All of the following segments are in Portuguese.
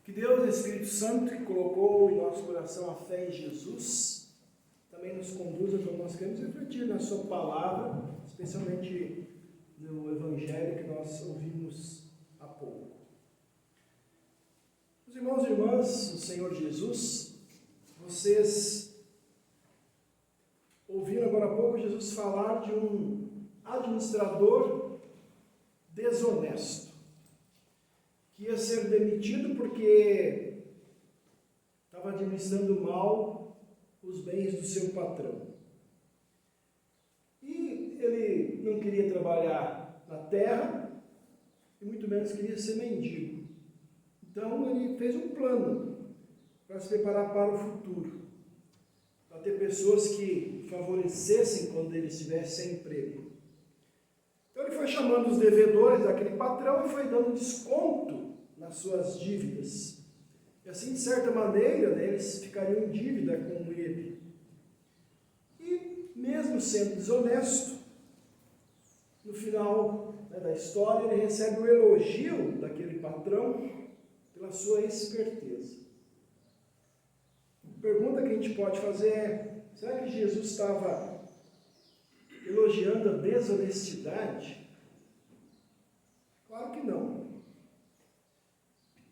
Que Deus, Espírito Santo, que colocou em nosso coração a fé em Jesus, também nos conduza quando nós queremos refletir na sua palavra, especialmente no Evangelho que nós ouvimos há pouco. Os irmãos e irmãs do Senhor Jesus, vocês ouviram agora há pouco Jesus falar de um administrador desonesto, que ia ser demitido porque estava administrando mal os bens do seu patrão. E ele não queria trabalhar na terra, e muito menos queria ser mendigo. Então ele fez um plano para se preparar para o futuro, para ter pessoas que favorecessem quando ele estivesse sem emprego. Então ele foi chamando os devedores daquele patrão e foi dando desconto nas suas dívidas. E assim, de certa maneira, eles ficariam em dívida com ele. E, mesmo sendo desonesto, no final da história, ele recebe o elogio daquele patrão pela sua esperteza. A pergunta que a gente pode fazer é: será que Jesus estava elogiando a desonestidade? Claro que não.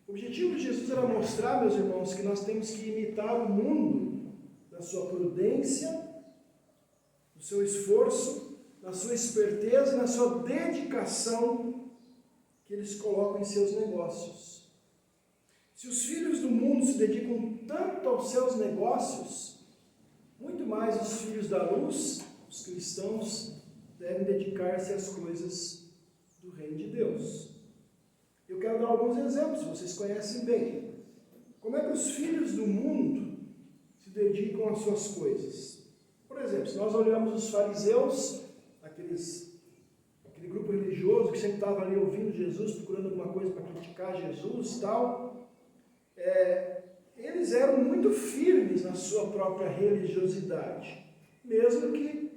O objetivo de Jesus era mostrar, meus irmãos, que nós temos que imitar o mundo na sua prudência, no seu esforço, na sua esperteza, na sua dedicação que eles colocam em seus negócios. Se os filhos do mundo se dedicam tanto aos seus negócios, muito mais os filhos da luz, os cristãos, devem dedicar-se às coisas do reino de Deus. Eu quero dar alguns exemplos, vocês conhecem bem. Como é que os filhos do mundo se dedicam às suas coisas? Por exemplo, se nós olhamos os fariseus, aquele grupo religioso que sempre estava ali ouvindo Jesus, procurando alguma coisa para criticar Jesus e tal, eles eram muito firmes na sua própria religiosidade, mesmo que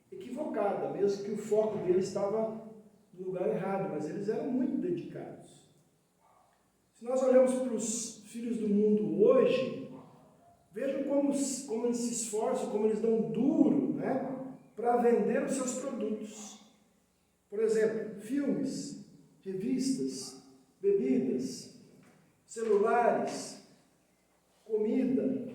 equivocada, mesmo que o foco deles estava no lugar errado, mas eles eram muito dedicados. Se nós olhamos para os filhos do mundo hoje, vejam como eles se esforçam, como eles dão duro, para vender os seus produtos. Por exemplo, filmes, revistas, bebidas, celulares, comida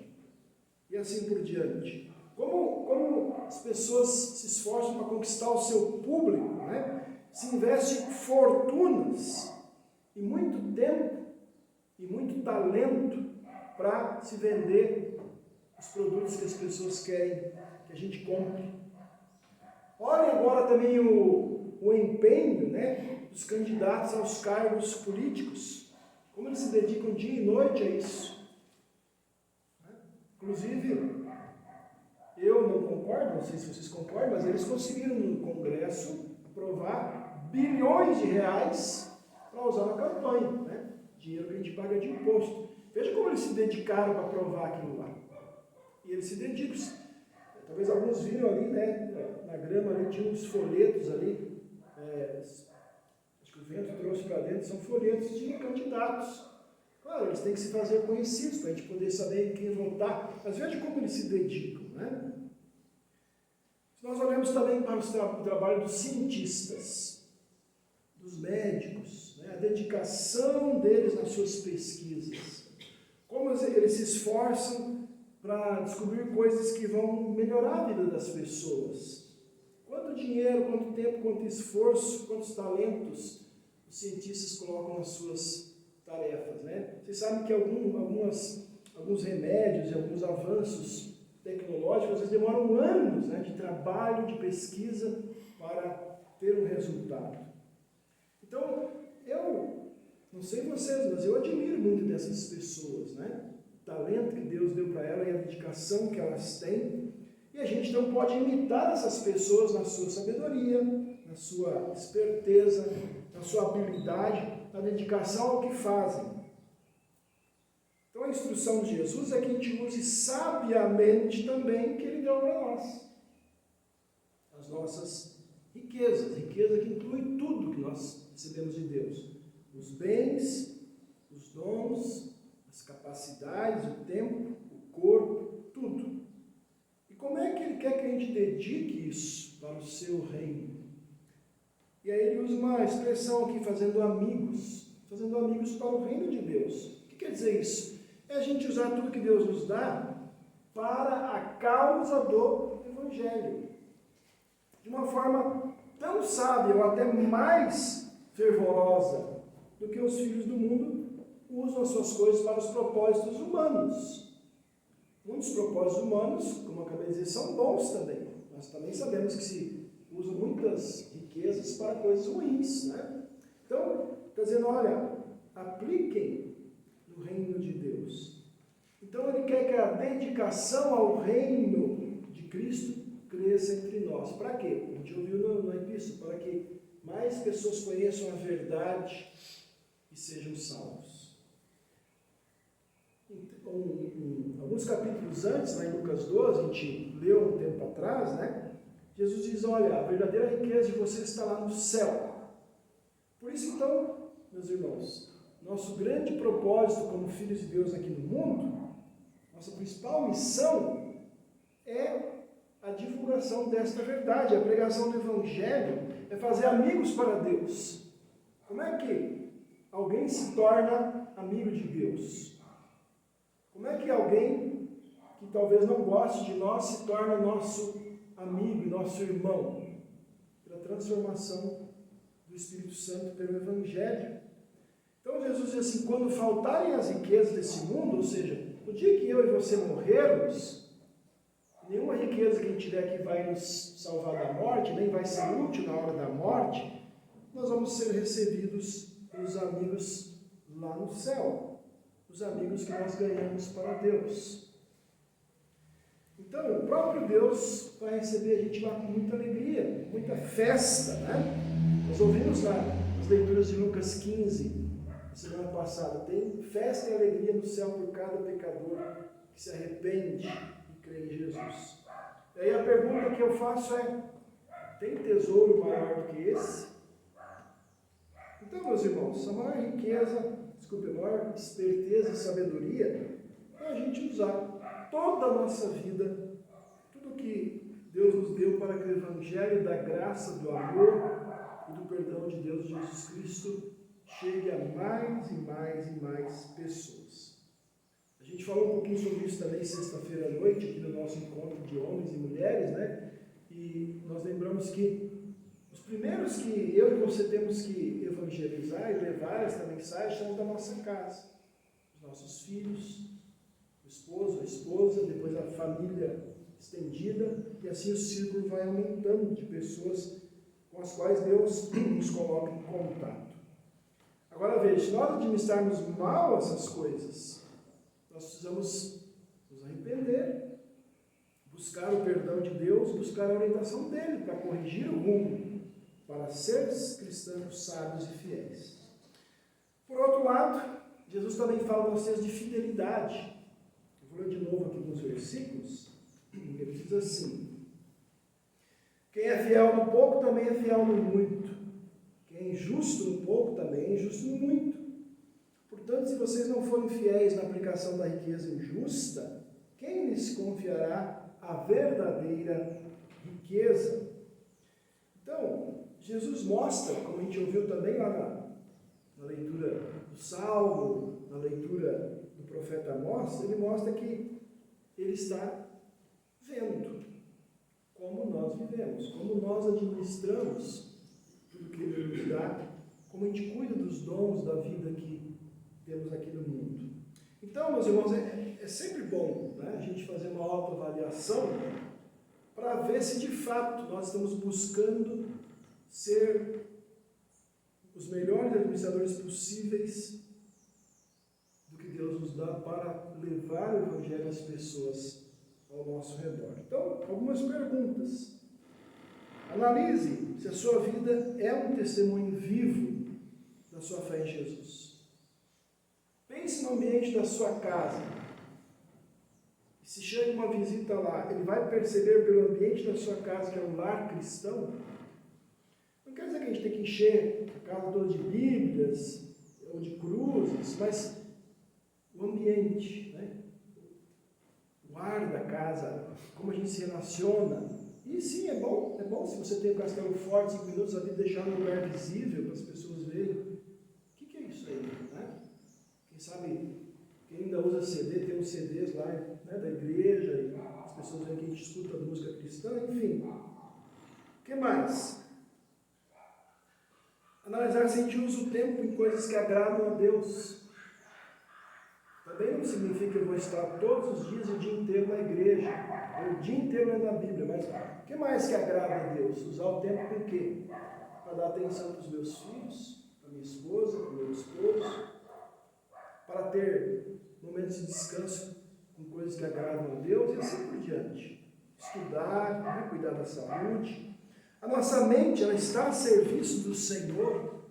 e assim por diante. Como as pessoas se esforçam para conquistar o seu público, se investem fortunas e muito tempo e muito talento para se vender os produtos que as pessoas querem que a gente compre. Olhem agora também o empenho dos candidatos aos cargos políticos, como eles se dedicam dia e noite a isso. Inclusive, eu não concordo, não sei se vocês concordam, mas eles conseguiram no Congresso aprovar bilhões de reais para usar na campanha, dinheiro que a gente paga de imposto. Veja como eles se dedicaram para aprovar aquilo lá. E eles se dedicam. Talvez alguns viram ali, na grama ali tinha uns folhetos ali, acho que o vento trouxe para dentro, são folhetos de candidatos. Claro, eles têm que se fazer conhecidos para a gente poder saber em quem votar. Mas veja como eles se dedicam, Se nós olhamos também para o trabalho dos cientistas, dos médicos, a dedicação deles nas suas pesquisas, como eles se esforçam para descobrir coisas que vão melhorar a vida das pessoas. Quanto dinheiro, quanto tempo, quanto esforço, quantos talentos os cientistas colocam nas suas tarefas, Vocês sabem que alguns remédios e alguns avanços tecnológicos, eles demoram anos de trabalho, de pesquisa para ter um resultado. Então, eu não sei vocês, mas eu admiro muito dessas pessoas, O talento que Deus deu para elas e a dedicação que elas têm. E a gente não pode imitar essas pessoas na sua sabedoria, na sua esperteza, na sua habilidade, na dedicação ao que fazem. Então a instrução de Jesus é que a gente use sabiamente também o que Ele deu para nós. As nossas riqueza que inclui tudo que nós recebemos de Deus. Os bens, os dons, as capacidades, o tempo, o corpo, tudo. E como é que ele quer que a gente dedique isso para o seu reino? E aí ele usa uma expressão aqui, fazendo amigos para o reino de Deus. O que quer dizer isso? É a gente usar tudo que Deus nos dá para a causa do Evangelho. De uma forma tão sábia, ou até mais fervorosa, do que os filhos do mundo usam as suas coisas para os propósitos humanos. Muitos propósitos humanos, como eu acabei de dizer, são bons também. Nós também sabemos que se usam muitas riquezas para coisas ruins, né? Então, está dizendo, olha, apliquem no reino de Deus. Então, ele quer que a dedicação ao reino de Cristo cresça entre nós. Para quê? A gente ouviu na epístola, para que mais pessoas conheçam a verdade e sejam salvos. Alguns capítulos antes, lá em Lucas 12, a gente leu um tempo atrás, né? Jesus diz, olha, a verdadeira riqueza de vocês está lá no céu. Por isso, então, meus irmãos, nosso grande propósito como filhos de Deus aqui no mundo, nossa principal missão é a divulgação desta verdade, a pregação do Evangelho, é fazer amigos para Deus. Como é que alguém se torna amigo de Deus? Como é que alguém que talvez não goste de nós se torna nosso amigo, nosso irmão? Pela transformação do Espírito Santo pelo Evangelho. Então Jesus diz assim, quando faltarem as riquezas desse mundo, ou seja, no dia que eu e você morrermos, nenhuma riqueza que a gente tiver aqui vai nos salvar da morte, nem vai ser útil na hora da morte, nós vamos ser recebidos pelos amigos lá no céu, os amigos que nós ganhamos para Deus. Então, o próprio Deus vai receber a gente lá com muita alegria, muita festa, né? Nós ouvimos lá as leituras de Lucas 15, semana passada, tem festa e alegria no céu por cada pecador que se arrepende e crê em Jesus. E aí a pergunta que eu faço é, tem tesouro maior do que esse? Então, meus irmãos, a maior riqueza, a maior esperteza e sabedoria é a gente usar toda a nossa vida, tudo que Deus nos deu para que o Evangelho da graça, do amor e do perdão de Deus, Jesus Cristo, chegue a mais e mais e mais pessoas. A gente falou um pouquinho sobre isso também sexta-feira à noite, aqui no nosso encontro de homens e mulheres, né? E nós lembramos que os primeiros que eu e você temos que evangelizar e levar esta mensagem são da nossa casa. Os nossos filhos, o esposo, a esposa, depois a família estendida, e assim o círculo vai aumentando de pessoas com as quais Deus nos coloca em contato. Agora veja, se nós administrarmos mal essas coisas, nós precisamos nos arrepender, buscar o perdão de Deus, buscar a orientação dele para corrigir o rumo, para seres cristãos sábios e fiéis. Por outro lado, Jesus também fala nós temos de fidelidade. Eu vou ler de novo aqui nos versículos. Ele diz assim: quem é fiel no pouco também é fiel no muito. Quem é injusto no pouco também é injusto no muito. Portanto, se vocês não forem fiéis na aplicação da riqueza injusta, quem lhes confiará a verdadeira riqueza? Então, Jesus mostra, como a gente ouviu também lá na leitura do Salmo, na leitura do profeta Amós, ele mostra que ele está vendo como nós vivemos, como nós administramos tudo que ele nos dá, como a gente cuida dos dons da vida que temos aqui no mundo. Então, meus irmãos, é sempre bom, né, a gente fazer uma autoavaliação para ver se de fato nós estamos buscando ser os melhores administradores possíveis do que Deus nos dá para levar o Evangelho às pessoas ao nosso redor. Então, algumas perguntas. Analise se a sua vida é um testemunho vivo da sua fé em Jesus. Pense no ambiente da sua casa. E se chega uma visita lá, ele vai perceber pelo ambiente da sua casa que é um lar cristão? Não quer dizer que a gente tem que encher a casa toda de Bíblias ou de cruzes, mas o ambiente, né? O ar da casa, como a gente se relaciona. E sim, é bom se você tem o castelo forte, 5 minutos ali, deixar no lugar visível para as pessoas verem. O que é isso aí? Né? Quem sabe, quem ainda usa CD, tem uns CDs lá, né, da igreja, e as pessoas veem que a gente escuta música cristã, enfim. O que mais? Analisar se a gente usa o tempo em coisas que agradam a Deus. Também não significa que eu vou estar todos os dias, o dia inteiro na igreja, ou o dia inteiro lendo a Bíblia, mas o que mais que agrada a Deus? Usar o tempo com o quê? Para dar atenção para os meus filhos, para minha esposa, para o meu esposo, para ter momentos de descanso com coisas que agradam a Deus e assim por diante. Estudar, né? Cuidar da saúde. A nossa mente, ela está a serviço do Senhor.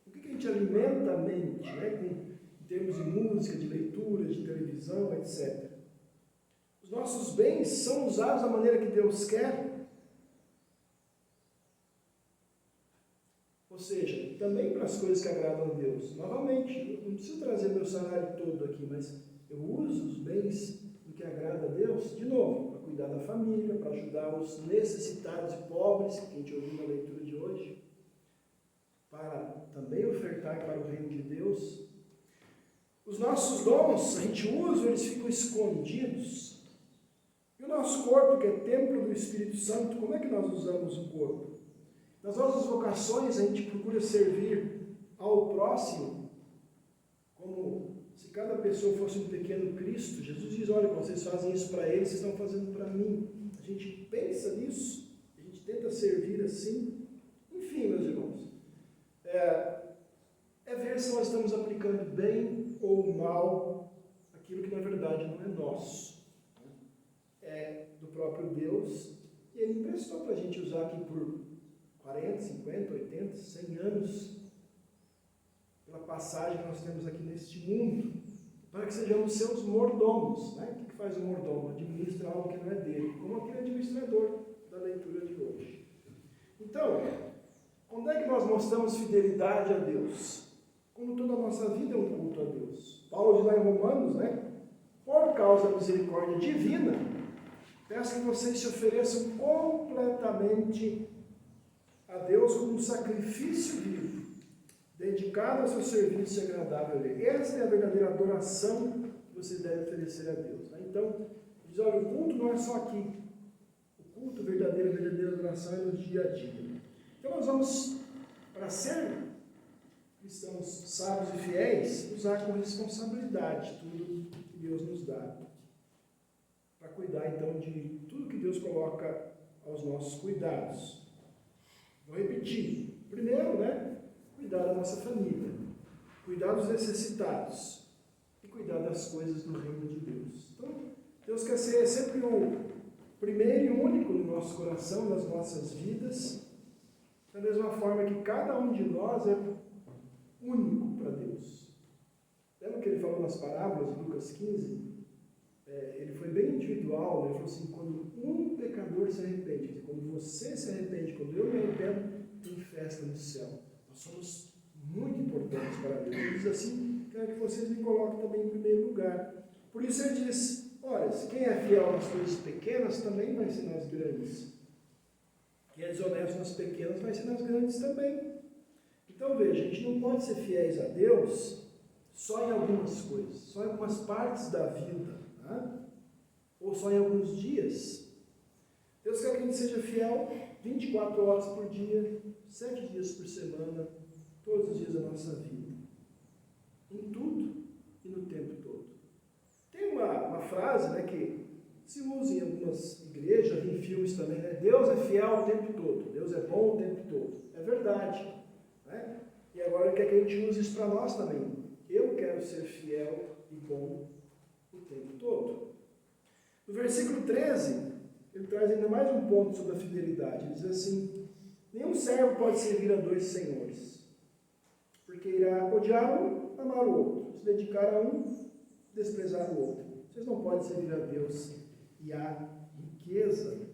O que a gente alimenta a mente, né? Em termos de música, de leitura, de televisão, etc. Os nossos bens são usados da maneira que Deus quer. Ou seja, também para as coisas que agradam a Deus. Novamente, eu não preciso trazer meu salário todo aqui, mas eu uso os bens do que agrada a Deus, de novo, para cuidar da família, para ajudar os necessitados e pobres, que a gente ouviu na leitura de hoje, para também ofertar para o reino de Deus. Os nossos dons, a gente usa, eles ficam escondidos. E o nosso corpo, que é templo do Espírito Santo, como é que nós usamos o corpo? Nas nossas vocações, a gente procura servir ao próximo, como se cada pessoa fosse um pequeno Cristo. Jesus diz, olha, quando vocês fazem isso para eles, vocês estão fazendo para mim. A gente pensa nisso, a gente tenta servir assim. Enfim, meus irmãos, é ver se nós estamos aplicando bem ou mal aquilo que na verdade não é nosso. É do próprio Deus, e Ele emprestou para a gente usar aqui por 40, 50, 80, 100 anos, pela passagem que nós temos aqui neste mundo, para que sejamos seus mordomos. Né? O que faz o mordomo? Administra algo que não é dele, como aquele administrador da leitura de hoje. Então, quando é que nós mostramos fidelidade a Deus? Quando toda a nossa vida é um culto a Deus. Paulo diz lá em Romanos, né? Por causa da misericórdia divina, peço que vocês se ofereçam completamente a Deus como um sacrifício vivo, dedicado ao seu serviço e agradável a Ele. Essa é a verdadeira adoração que vocês devem oferecer a Deus. Né? Então, diz, olha, o culto não é só aqui. O culto verdadeiro, a verdadeira adoração é no dia a dia. Então nós vamos, para ser cristãos sábios e fiéis, usar com responsabilidade tudo que Deus nos dá. Para cuidar então de tudo que Deus coloca aos nossos cuidados. Vou repetir. Primeiro, né? Cuidar da nossa família. Cuidar dos necessitados. E cuidar das coisas do reino de Deus. Então, Deus quer ser sempre o primeiro e único no nosso coração, nas nossas vidas. Da mesma forma que cada um de nós é único para Deus. Lembra que ele falou nas parábolas de Lucas 15? Ele foi bem individual, né? Ele falou assim, quando um pecador se arrepende, quer dizer, quando você se arrepende, quando eu me arrependo, tem festa no céu. Nós somos muito importantes para Deus. Ele diz assim, quero que vocês me coloquem também em primeiro lugar. Por isso ele diz, olha, quem é fiel nas coisas pequenas também vai ser nas grandes. Quem é desonesto nas pequenas vai ser nas grandes também. Então veja, a gente não pode ser fiéis a Deus só em algumas coisas, só em algumas partes da vida. Ou só em alguns dias. Deus quer que a gente seja fiel 24 horas por dia, 7 dias por semana, todos os dias da nossa vida. Em tudo e no tempo todo. Tem uma frase, né, que se usa em algumas igrejas, em filmes também, né? Deus é fiel o tempo todo, Deus é bom o tempo todo. É verdade. Né? E agora ele quer que a gente use isso para nós também. Eu quero ser fiel e bom o tempo todo. No versículo 13, ele traz ainda mais um ponto sobre a fidelidade. Ele diz assim, nenhum servo pode servir a dois senhores, porque irá odiar um, amar o outro, se dedicar a um, desprezar o outro. Vocês não podem servir a Deus e a riqueza.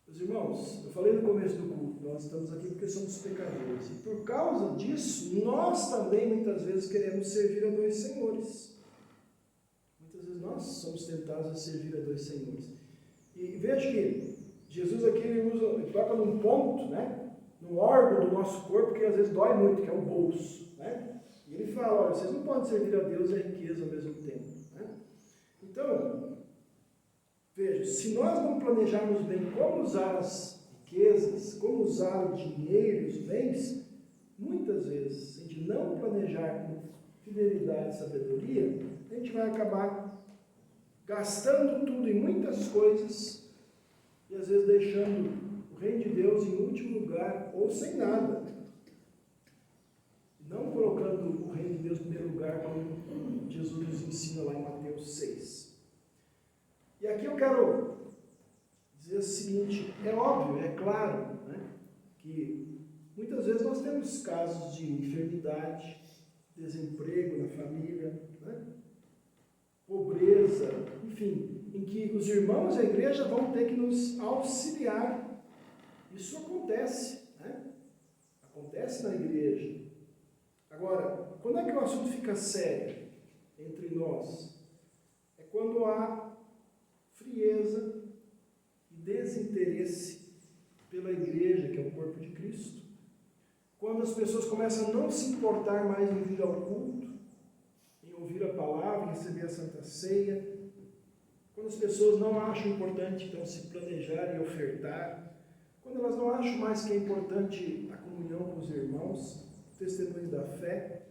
Meus Meus irmãos, eu falei no começo do culto, nós estamos aqui porque somos pecadores. E por causa disso, nós também muitas vezes queremos servir a dois senhores. Muitas vezes nós somos tentados a servir a dois senhores. E veja que Jesus aqui ele toca num ponto, né? Num órgão do nosso corpo que às vezes dói muito, que é o bolso, né? E ele fala, olha, vocês não podem servir a Deus e a riqueza ao mesmo tempo, né? Então, veja, se nós não planejarmos bem como usar as riquezas, como usar o dinheiro, os bens, muitas vezes, se a gente não planejar com fidelidade e sabedoria, a gente vai acabar gastando tudo em muitas coisas e às vezes deixando o reino de Deus em último lugar ou sem nada. Não colocando o reino de Deus em primeiro lugar, como Jesus nos ensina lá em Mateus 6. E aqui eu quero dizer o seguinte, é óbvio, é claro, né, que muitas vezes nós temos casos de enfermidade, desemprego na família, né, pobreza, enfim, em que os irmãos da igreja vão ter que nos auxiliar. Isso acontece, né? Acontece na igreja. Agora, quando é que o assunto fica sério entre nós? É quando há frieza e desinteresse pela igreja, que é o corpo de Cristo. Quando as pessoas começam a não se importar mais em vir ao culto, em ouvir a palavra, em receber a Santa Ceia. Quando as pessoas não acham importante, então, se planejar e ofertar. Quando elas não acham mais que é importante a comunhão com os irmãos, o testemunho da fé.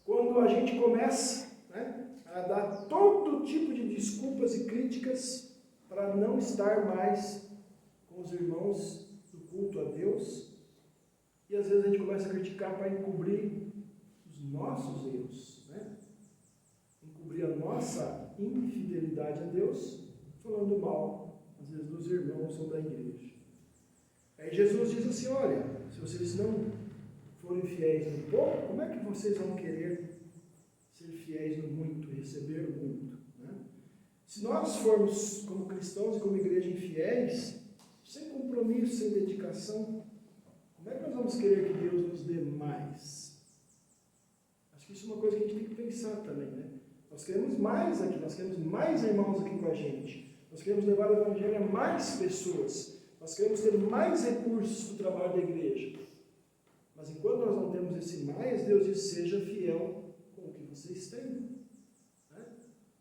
Quando a gente começa, né, a dar todo tipo de desculpas e críticas para não estar mais com os irmãos do culto a Deus. E às vezes a gente começa a criticar para encobrir os nossos erros, né? Encobrir a nossa infidelidade a Deus, falando mal, às vezes, dos irmãos ou da igreja. Aí Jesus diz assim, olha, se vocês não forem fiéis no pouco, como é que vocês vão querer ser fiéis no muito, receber o muito, né? Se nós formos, como cristãos e como igreja, infiéis, sem compromisso, sem dedicação, como é que nós vamos querer que Deus nos dê mais? Acho que isso é uma coisa que a gente tem que pensar também, né? Nós queremos mais aqui, nós queremos mais irmãos aqui com a gente, nós queremos levar o Evangelho a mais pessoas, nós queremos ter mais recursos para o trabalho da igreja. Mas enquanto nós não temos esse mais, Deus diz, seja fiel com o que vocês têm. Né?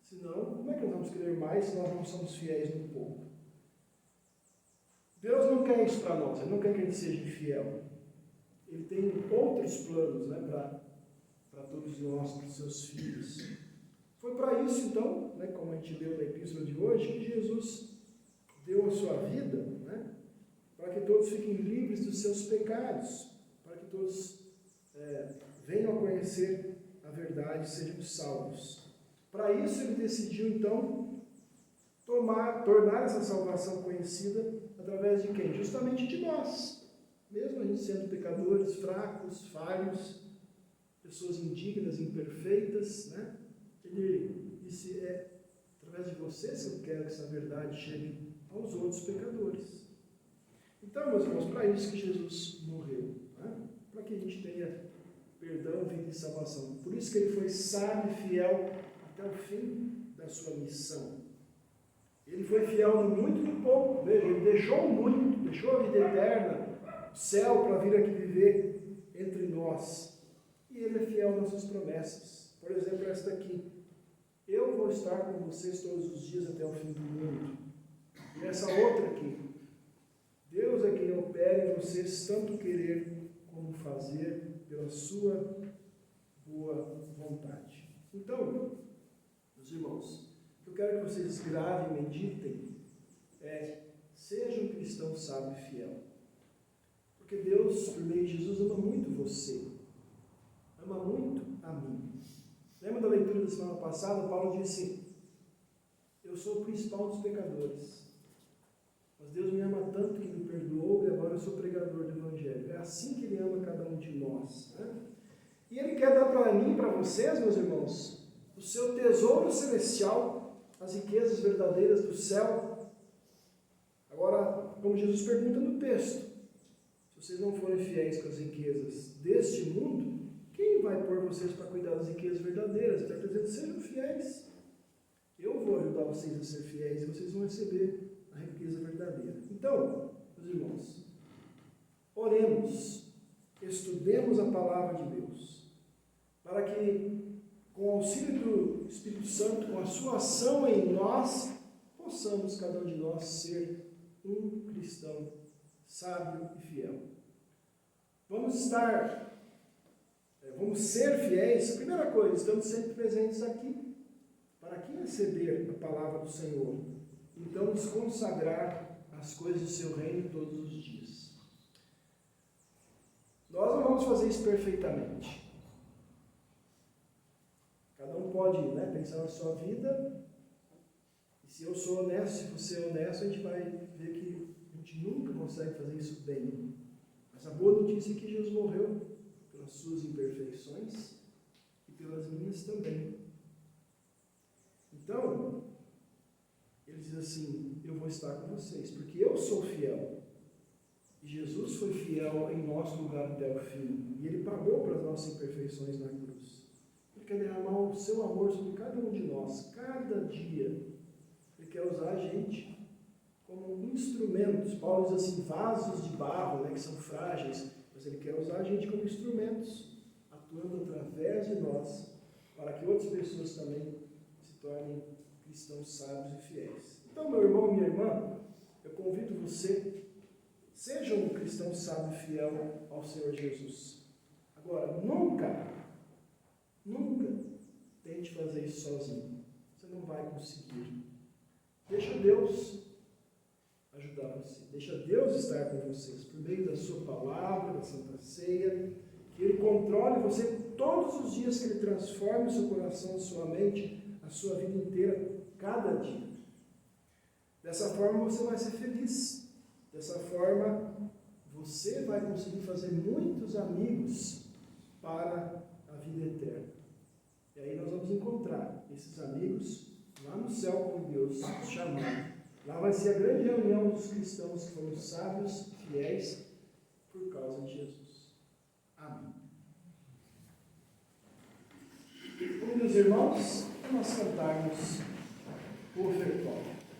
Senão, como é que nós vamos querer mais se nós não somos fiéis no pouco? Deus não quer isso para nós, Ele não quer que a gente seja infiel. Ele tem outros planos, né, para todos nós, para os seus filhos. Foi para isso, então, né, como a gente leu na epístola de hoje, que Jesus deu a sua vida, né, para que todos fiquem livres dos seus pecados, para que todos venham a conhecer a verdade e sejam salvos. Para isso, Ele decidiu, então, tornar essa salvação conhecida através de quem? Justamente de nós. Mesmo a gente sendo pecadores, fracos, falhos, pessoas indignas, imperfeitas, né? Ele disse, através de vocês que eu quero que essa verdade chegue aos outros pecadores. Então, meus irmãos, para isso que Jesus morreu, né? Para que a gente tenha perdão, vida e salvação. Por isso que Ele foi sábio e fiel até o fim da sua missão. Ele foi fiel no muito e no pouco. Veja, Ele deixou muito, deixou a vida eterna, o céu para vir aqui viver entre nós. E Ele é fiel nas suas promessas. Por exemplo, esta aqui. Eu vou estar com vocês todos os dias até o fim do mundo. E essa outra aqui. Deus é quem opera em vocês tanto querer como fazer pela sua boa vontade. Então, meus irmãos, o que eu quero que vocês gravem e meditem seja um cristão sábio e fiel. Porque Deus, por meio de Jesus, ama muito você. Ama muito a mim. Lembra da leitura da semana passada? Paulo disse, eu sou o principal dos pecadores. Mas Deus me ama tanto que me perdoou e agora eu sou pregador do Evangelho. É assim que Ele ama cada um de nós. Né? E Ele quer dar para mim e para vocês, meus irmãos, o seu tesouro celestial, as riquezas verdadeiras do céu. Agora, como Jesus pergunta no texto, se vocês não forem fiéis com as riquezas deste mundo, quem vai pôr vocês para cuidar das riquezas verdadeiras? Ele está dizendo, sejam fiéis. Eu vou ajudar vocês a ser fiéis e vocês vão receber a riqueza verdadeira. Então, meus irmãos, oremos, estudemos a palavra de Deus, para que, com o auxílio do Espírito Santo, com a sua ação em nós, possamos, cada um de nós, ser um cristão sábio e fiel. Vamos ser fiéis. A primeira coisa, estamos sempre presentes aqui, para aqui receber a palavra do Senhor. Então, nos consagrar às coisas do seu reino todos os dias. Nós não vamos fazer isso perfeitamente. Cada um pode, pensar na sua vida. E se eu sou honesto, se você é honesto, a gente vai ver que a gente nunca consegue fazer isso bem. Mas a boa notícia é que Jesus morreu pelas suas imperfeições e pelas minhas também. Então, ele diz assim, eu vou estar com vocês, porque eu sou fiel. E Jesus foi fiel em nosso lugar até o fim. E ele pagou pelas nossas imperfeições na cruz. Ele quer derramar o seu amor sobre cada um de nós, cada dia. Ele quer usar a gente como instrumentos. Paulo diz assim, vasos de barro, que são frágeis. Mas ele quer usar a gente como instrumentos, atuando através de nós, para que outras pessoas também se tornem cristãos sábios e fiéis. Então, meu irmão, minha irmã, eu convido você, seja um cristão sábio e fiel ao Senhor Jesus. Agora, nunca tente fazer isso sozinho. Você não vai conseguir. Deixa Deus ajudar você. Deixa Deus estar com vocês, por meio da sua palavra, da Santa Ceia, que Ele controle você todos os dias, que Ele transforme o seu coração, a sua mente, a sua vida inteira, cada dia. Dessa forma você vai ser feliz. Dessa forma você vai conseguir fazer muitos amigos para a vida eterna. E aí nós vamos encontrar esses amigos lá no céu, com Deus nos chamar. Lá vai ser a grande reunião dos cristãos que foram sábios, fiéis, por causa de Jesus. Amém. Bom, meus irmãos, nós cantarmos o ofertório.